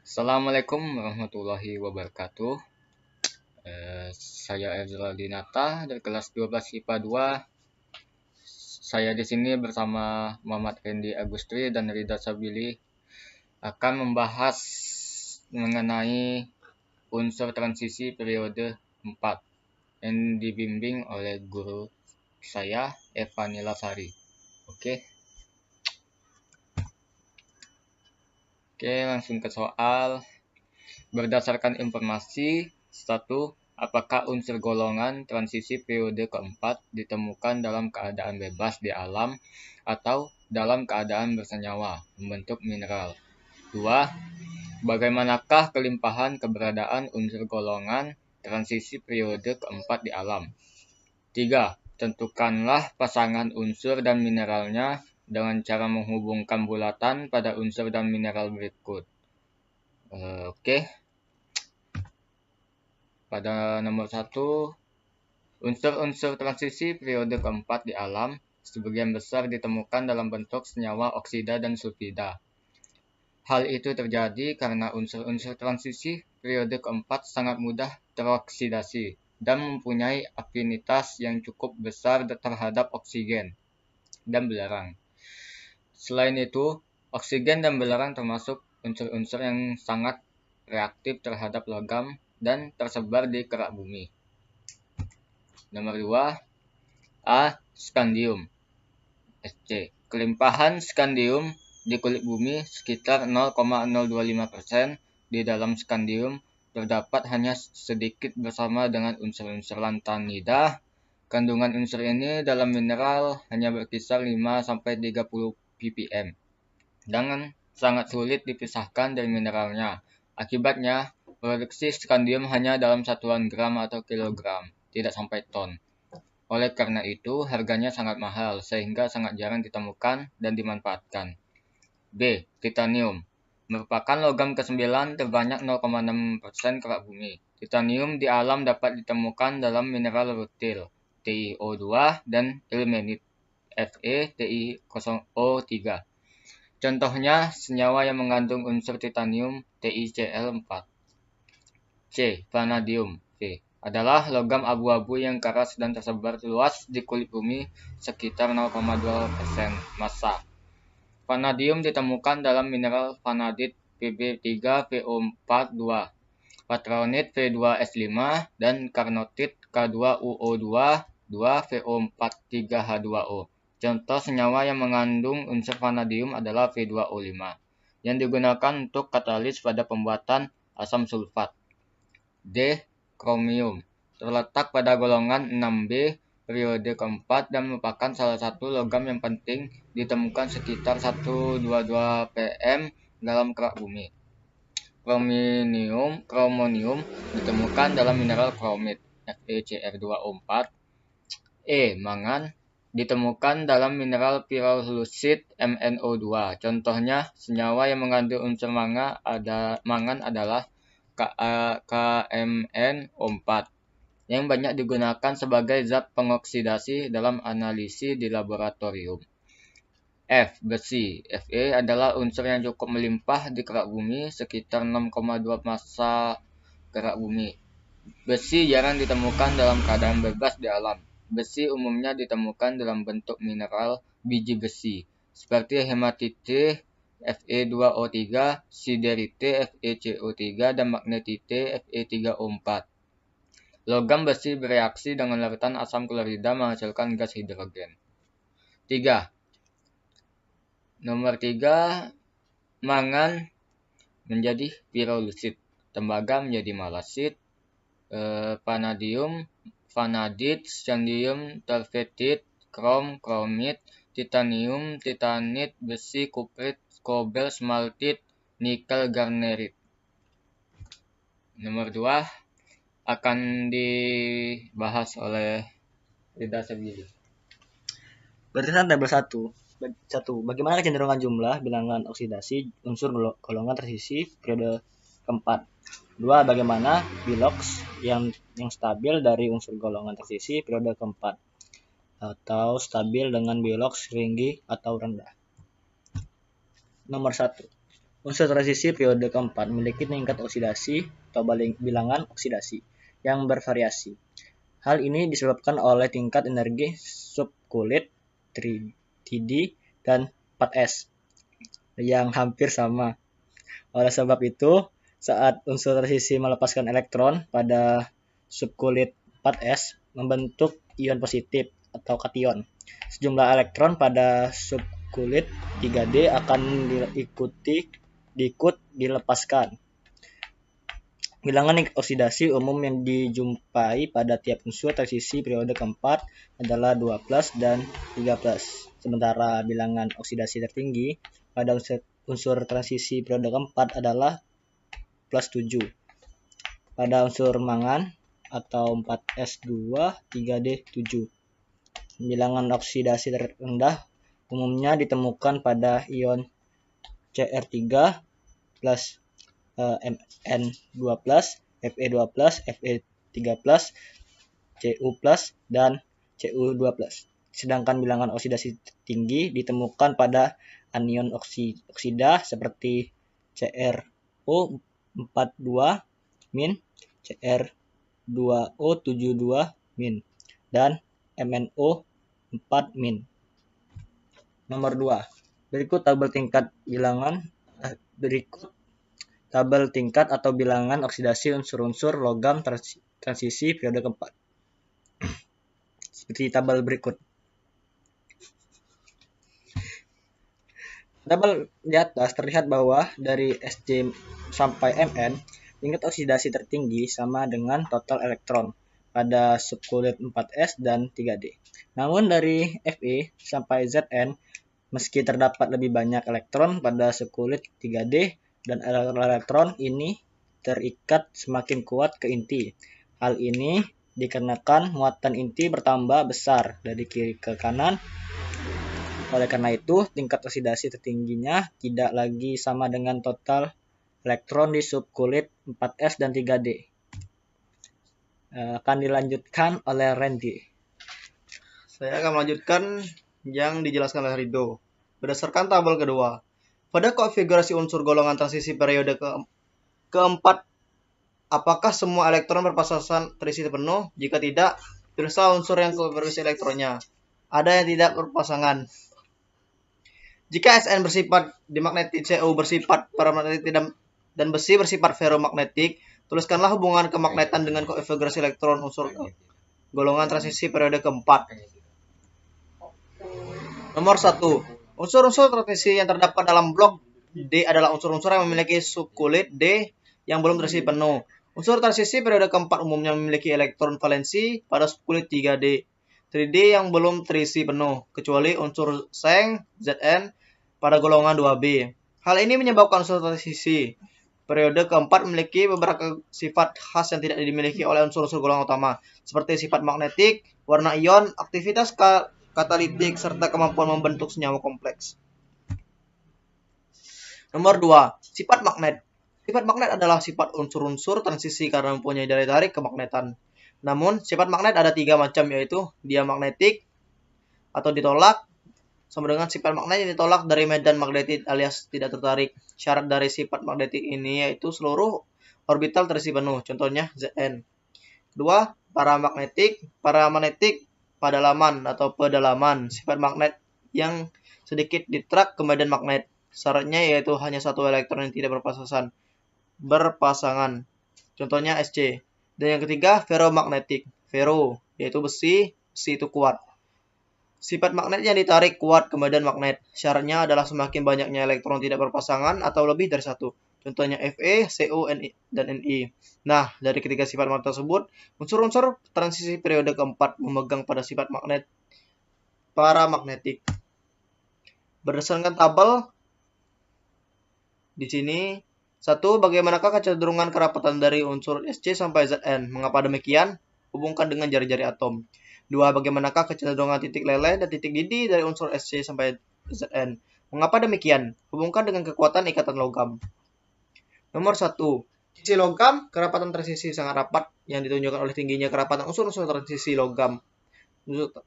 Assalamualaikum warahmatullahi wabarakatuh. Saya Ezra Dinata dari kelas 12 IPA 2. Saya di sini bersama Muhammad Hendi Agustri dan Rida Sabili akan membahas mengenai unsur transisi periode 4 yang dibimbing oleh guru saya Eva Nilasari. Oke, langsung ke soal. Berdasarkan informasi 1. Apakah unsur golongan transisi periode keempat ditemukan dalam keadaan bebas di alam atau dalam keadaan bersenyawa membentuk mineral? 2. Bagaimanakah kelimpahan keberadaan unsur golongan transisi periode keempat di alam? 3. Tentukanlah pasangan unsur dan mineralnya dengan cara menghubungkan bulatan pada unsur dan mineral berikut. Pada nomor 1, unsur-unsur transisi periode keempat di alam sebagian besar ditemukan dalam bentuk senyawa oksida dan sulfida. Hal itu terjadi karena unsur-unsur transisi periode keempat sangat mudah teroksidasi dan mempunyai afinitas yang cukup besar terhadap oksigen dan belerang. Selain itu, oksigen dan belerang termasuk unsur-unsur yang sangat reaktif terhadap logam dan tersebar di kerak bumi. Nomor 2. A. Skandium. Sc. Kelimpahan skandium di kulit bumi sekitar 0,025%. Di dalam skandium terdapat hanya sedikit bersama dengan unsur-unsur lantanida. Kandungan unsur ini dalam mineral hanya berkisar 5-30 ppm dan sangat sulit dipisahkan dari mineralnya. Akibatnya, produksi skandium hanya dalam satuan gram atau kilogram, tidak sampai ton. Oleh karena itu, harganya sangat mahal sehingga sangat jarang ditemukan dan dimanfaatkan. B. Titanium merupakan logam ke-9 terbanyak 0,6% kerak bumi. Titanium di alam dapat ditemukan dalam mineral rutil TiO2 dan ilmenit FeTiO3. Contohnya senyawa yang mengandung unsur titanium TiCl4. C. Vanadium V adalah logam abu-abu yang keras dan tersebar luas di kulit bumi sekitar 0,2% massa. Vanadium ditemukan dalam mineral vanadit Pb3PO42, patronit V2S5, dan karnotit K2UO2 2VO43H2O. Contoh senyawa yang mengandung unsur vanadium adalah V2O5 yang digunakan untuk katalis pada pembuatan asam sulfat. D. Kromium terletak pada golongan 6B periode keempat dan merupakan salah satu logam yang penting, ditemukan sekitar 122 pm dalam kerak bumi. Kromonium ditemukan dalam mineral kromit FeCr2O4. Mangan ditemukan dalam mineral pyrolusite MnO2. Contohnya senyawa yang mengandung unsur mangan adalah KMnO4 yang banyak digunakan sebagai zat pengoksidasi dalam analisis di laboratorium. F. Besi. Fe adalah unsur yang cukup melimpah di kerak bumi, sekitar 6,2 massa kerak bumi. Besi jarang ditemukan dalam keadaan bebas di alam. Besi umumnya ditemukan dalam bentuk mineral biji besi, seperti hematite Fe2O3, siderite FeCO3, dan magnetite Fe3O4. Logam besi bereaksi dengan larutan asam klorida menghasilkan gas hidrogen. 3. Nomor 3. Mangan menjadi pyrolusite, tembaga menjadi malasit, vanadium, vanadit, scandium, terfetit, krom, kromit, titanium, titanit, besi, kuprit, kobalt, smaltit, nikel, garnerit. Nomor 2 akan dibahas oleh Rida Sabili. Berdasarkan tabel 1, bagaimana kecenderungan jumlah bilangan oksidasi unsur golongan transisi periode keempat? 2. Bagaimana bilox yang stabil dari unsur golongan transisi periode keempat atau stabil dengan bilox tinggi atau rendah? Nomor 1. Unsur transisi periode keempat memiliki tingkat oksidasi atau bilangan oksidasi yang bervariasi. Hal ini disebabkan oleh tingkat energi subkulit 3D dan 4S yang hampir sama. Oleh sebab itu, saat unsur transisi melepaskan elektron pada subkulit 4S membentuk ion positif atau kation. Sejumlah elektron pada subkulit 3D akan diikut dilepaskan. Bilangan oksidasi umum yang dijumpai pada tiap unsur transisi periode keempat adalah 2+ dan 3+. Sementara bilangan oksidasi tertinggi pada unsur transisi periode keempat adalah +7. Pada unsur mangan atau 4S2, 3D7. Bilangan oksidasi terendah umumnya ditemukan pada ion Cr3 plus Mn2+, Fe2+, Fe3+, Cu+, dan Cu2+. Sedangkan bilangan oksidasi tinggi ditemukan pada anion oksida seperti CrO42-, Cr2O72-, dan MnO4-. Nomor 2. Berikut tabel tingkat atau bilangan oksidasi unsur-unsur logam transisi periode keempat. Seperti tabel berikut. Tabel di atas terlihat bahwa dari Sj sampai Mn, tingkat oksidasi tertinggi sama dengan total elektron pada subkulit 4S dan 3D. Namun dari Fe sampai Zn, meski terdapat lebih banyak elektron pada subkulit 3D, dan elektron ini terikat semakin kuat ke inti. Hal ini dikarenakan muatan inti bertambah besar dari kiri ke kanan. Oleh karena itu, tingkat oksidasi tertingginya tidak lagi sama dengan total elektron di subkulit 4S dan 3D. Akan dilanjutkan oleh Randy. Saya akan melanjutkan yang dijelaskan oleh Rido. Berdasarkan tabel kedua, pada konfigurasi unsur golongan transisi periode keempat, apakah semua elektron berpasangan terisi penuh? Jika tidak, pilihlah unsur yang konfigurasi elektronnya. Ada yang tidak berpasangan. Jika Sn bersifat dimagnetik, Cu bersifat paramagnetik dan besi bersifat ferromagnetik, tuliskanlah hubungan kemagnetan dengan konfigurasi elektron unsur golongan transisi periode keempat. Nomor 1. Unsur-unsur transisi yang terdapat dalam blok D adalah unsur-unsur yang memiliki subkulit D yang belum terisi penuh. Unsur transisi periode keempat umumnya memiliki elektron valensi pada subkulit 3D yang belum terisi penuh, kecuali unsur seng Zn pada golongan 2B. Hal ini menyebabkan unsur transisi periode keempat memiliki beberapa sifat khas yang tidak dimiliki oleh unsur-unsur golongan utama, seperti sifat magnetik, warna ion, aktivitas katalitik, serta kemampuan membentuk senyawa kompleks. Nomor 2. Sifat magnet. Sifat magnet adalah sifat unsur-unsur transisi karena mempunyai daya tarik kemagnetan. Namun, sifat magnet ada 3 macam, yaitu diamagnetik atau ditolak, sama dengan sifat magnet yang ditolak dari medan magnetik alias tidak tertarik. Syarat dari sifat magnetik ini yaitu seluruh orbital terisi penuh, contohnya Zn. Kedua, paramagnetik pedalaman atau pedalaman, sifat magnet yang sedikit ditrak ke medan magnet. Syaratnya yaitu hanya satu elektron yang tidak berpasangan, contohnya Sc. Dan yang ketiga, ferromagnetik. Ferro yaitu besi itu kuat. Sifat magnet yang ditarik kuat ke medan magnet. Syaratnya adalah semakin banyaknya elektron tidak berpasangan atau lebih dari satu. Contohnya Fe, Cu, dan Ni. Nah, dari ketiga sifat magnet tersebut, unsur-unsur transisi periode keempat memegang pada sifat magnet paramagnetik. Berdasarkan tabel di sini, 1. Bagaimanakah kecenderungan kerapatan dari unsur Sc sampai Zn? Mengapa demikian? Hubungkan dengan jari-jari atom. 2. Bagaimanakah kecenderungan titik leleh dan titik didih dari unsur Sc sampai Zn? Mengapa demikian? Hubungkan dengan kekuatan ikatan logam. Nomor 1. Sisi logam, kerapatan transisi sangat rapat yang ditunjukkan oleh tingginya kerapatan unsur-unsur transisi logam.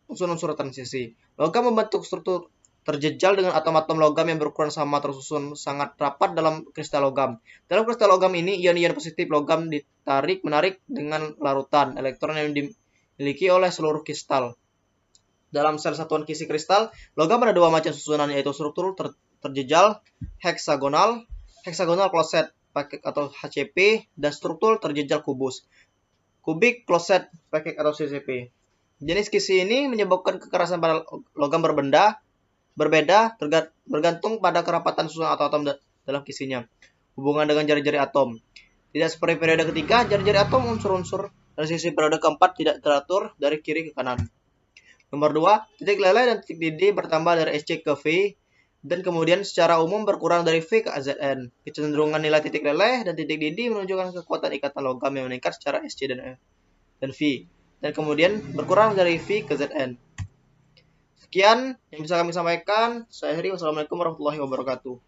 Unsur-unsur transisi. Logam membentuk struktur terjejal dengan atom-atom logam yang berukuran sama tersusun sangat rapat dalam kristal logam. Dalam kristal logam ini, ion-ion positif logam ditarik-menarik dengan larutan elektron yang dimiliki oleh seluruh kristal. Dalam sel satuan kisi kristal, logam ada dua macam susunan, yaitu struktur terjejal heksagonal closet packet atau HCP, dan struktur terjejal kubik closet packet atau CCP. Jenis kisi ini menyebabkan kekerasan pada logam berbeda bergantung pada kerapatan susunan atau atom dalam kisinya. Hubungan dengan jari-jari atom. Tidak seperti periode ketiga, jari-jari atom unsur-unsur dari sisi periode keempat tidak teratur dari kiri ke kanan. Nomor 2, titik leleh dan titik didih bertambah dari SC ke V dan kemudian secara umum berkurang dari V ke Zn. Kecenderungan nilai titik leleh dan titik didih menunjukkan kekuatan ikatan logam yang meningkat secara SC dan V, dan kemudian berkurang dari V ke Zn. Sekian yang bisa kami sampaikan. Saya Heri. Wassalamualaikum warahmatullahi wabarakatuh.